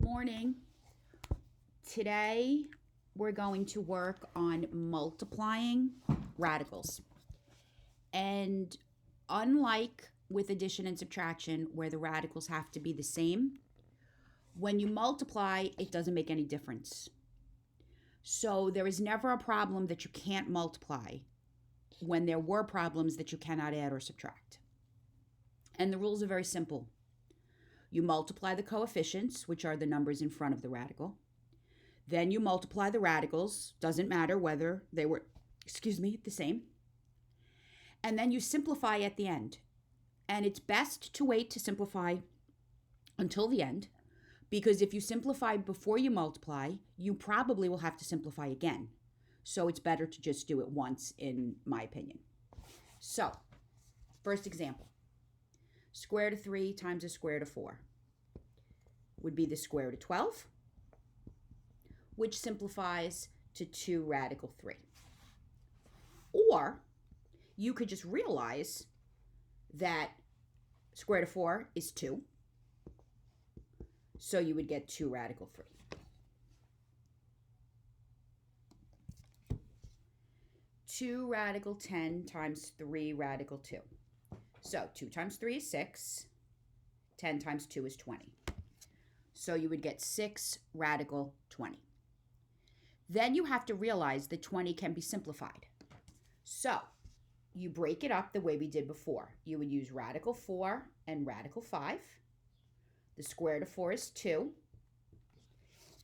morning. Today we're going to work on multiplying radicals. And unlike with addition and subtraction, where the radicals have to be the same, when you multiply, it doesn't make any difference. So there is never a problem that you can't multiply when there were problems that you cannot add or subtract. And the rules are very simple. You multiply the coefficients, which are the numbers in front of the radical. Then you multiply the radicals, doesn't matter whether they were, the same. And then you simplify at the end. And it's best to wait to simplify until the end, because if you simplify before you multiply, you probably will have to simplify again. So it's better to just do it once, in my opinion. So, first example. Square root of 3 times the square root of 4 would be the square root of 12, which simplifies to 2 radical 3. Or you could just realize that square root of 4 is 2, so you would get 2 radical 3. Two radical 10 times 3 radical 2. So 2 times 3 is 6. 10 times 2 is 20. So you would get 6 radical 20. Then you have to realize that 20 can be simplified. So you break it up the way we did before. You would use radical 4 and radical 5. The square root of 4 is 2.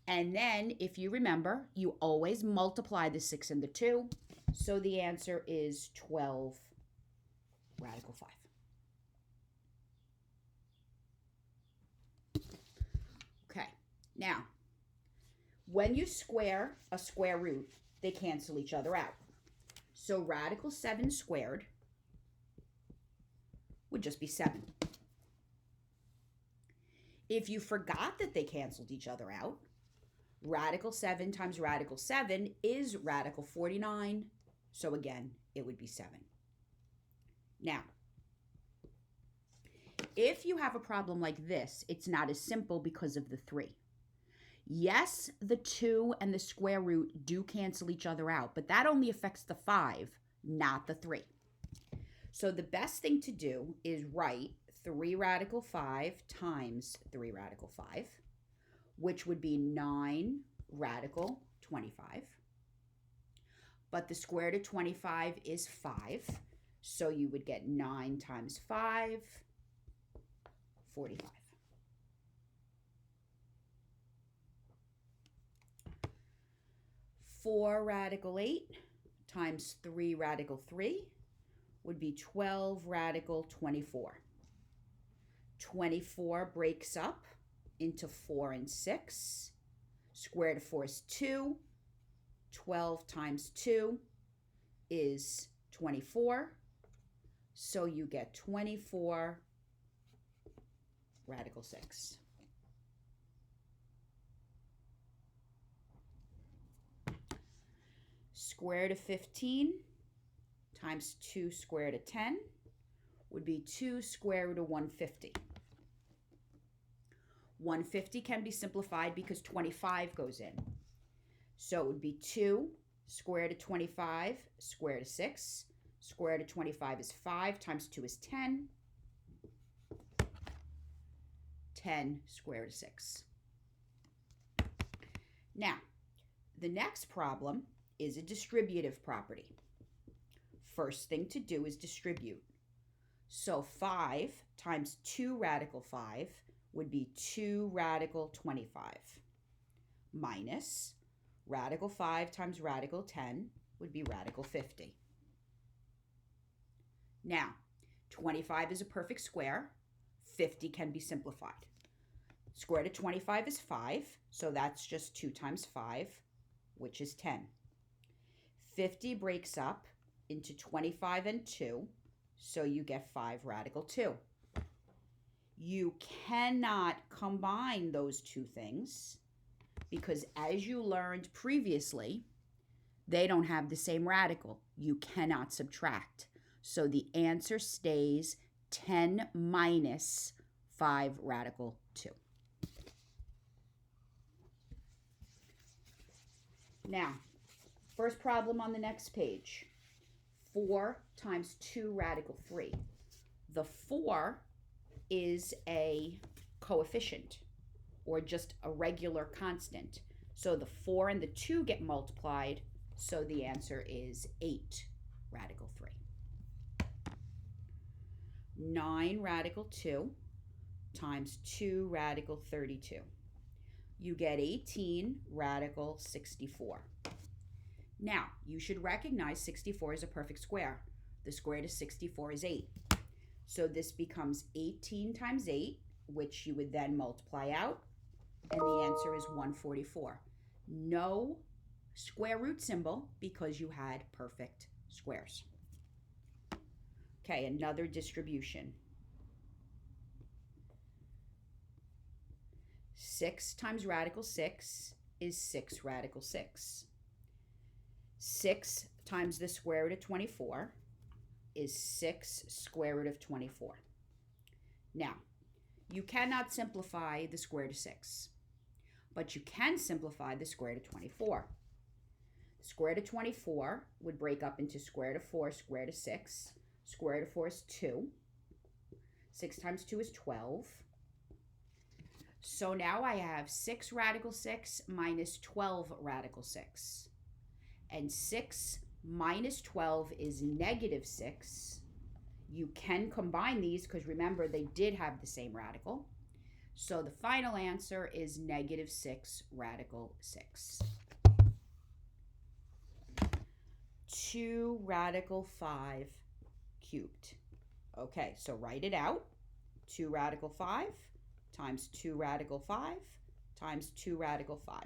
And then, if you remember, you always multiply the 6 and the 2. So the answer is 12 radical 5. Okay, now, when you square a square root, they cancel each other out. So radical 7 squared would just be 7. If you forgot that they canceled each other out, radical 7 times radical 7 is radical 49. So again, it would be 7. Now, if you have a problem like this, it's not as simple because of the 3. Yes, the 2 and the square root do cancel each other out, but that only affects the 5, not the 3. So the best thing to do is write 3 radical 5 times 3 radical 5, which would be 9 radical 25. But the square root of 25 is 5, so you would get 9 times 5, 45. Four radical 8 times 3 radical 3 would be 12 radical 24. 24 breaks up into 4 and 6. Square root of 4 is 2. 12 times 2 is 24. So you get 24 radical 6. Square root of 15 times 2 square root of 10 would be 2 square root of 150. 150 can be simplified because 25 goes in. So it would be 2 square root of 25 square root of 6. Square root of 25 is 5 times 2 is 10. 10 square root of 6. Now, the next problem is a distributive property. First thing to do is distribute. So 5 times 2 radical 5 would be 2 radical 25 minus radical 5 times radical 10 would be radical 50. Now, 25 is a perfect square. 50 can be simplified. Square root of 25 is 5, so that's just 2 times 5, which is 10. 50 breaks up into 25 and 2, so you get 5 radical 2. You cannot combine those two things because, as you learned previously, they don't have the same radical. You cannot subtract. So the answer stays 10 minus 5 radical 2. Now, first problem on the next page. 4 times 2 radical 3. The 4 is a coefficient, or just a regular constant. So the 4 and the 2 get multiplied, so the answer is 8 radical 3. 9 radical 2 times 2 radical 32. You get 18 radical 64. Now, you should recognize 64 is a perfect square. The square root of 64 is 8. So this becomes 18 times 8, which you would then multiply out, and the answer is 144. No square root symbol because you had perfect squares. Okay, another distribution. 6 times radical 6 is 6 radical 6. 6 times the square root of 24 is 6 square root of 24. Now, you cannot simplify the square root of 6, but you can simplify the square root of 24. The square root of 24 would break up into square root of 4, square root of 6. Square root of 4 is 2. 6 times 2 is 12. So now I have 6 radical 6 minus 12 radical 6. And 6 minus 12 is negative 6. You can combine these because remember they did have the same radical. So the final answer is negative 6 radical 6. 2 radical 5 cubed. Okay, so write it out. 2 radical 5 times 2 radical 5 times 2 radical 5.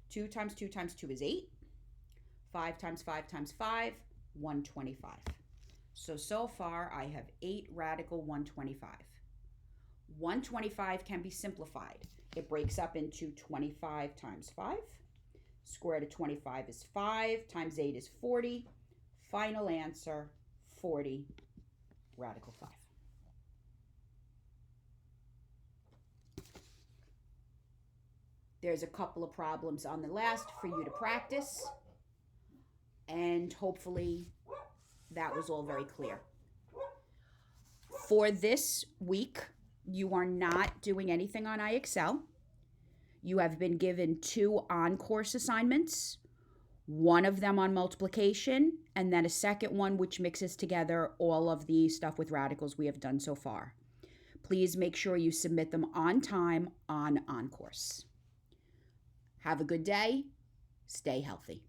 2 times 2 times 2 is 8. 5 times 5 times 5, 125. So far I have 8 radical 125. 125 can be simplified. It breaks up into 25 times 5. Square root of 25 is 5 times 8 is 40. Final answer, 40 radical 5. There's a couple of problems on the last for you to practice, and hopefully that was all very clear. For this week, you are not doing anything on IXL. You have been given 2 on-course assignments, one of them on multiplication, and then a second one which mixes together all of the stuff with radicals we have done so far. Please make sure you submit them on time on course. Have a good day. Stay healthy.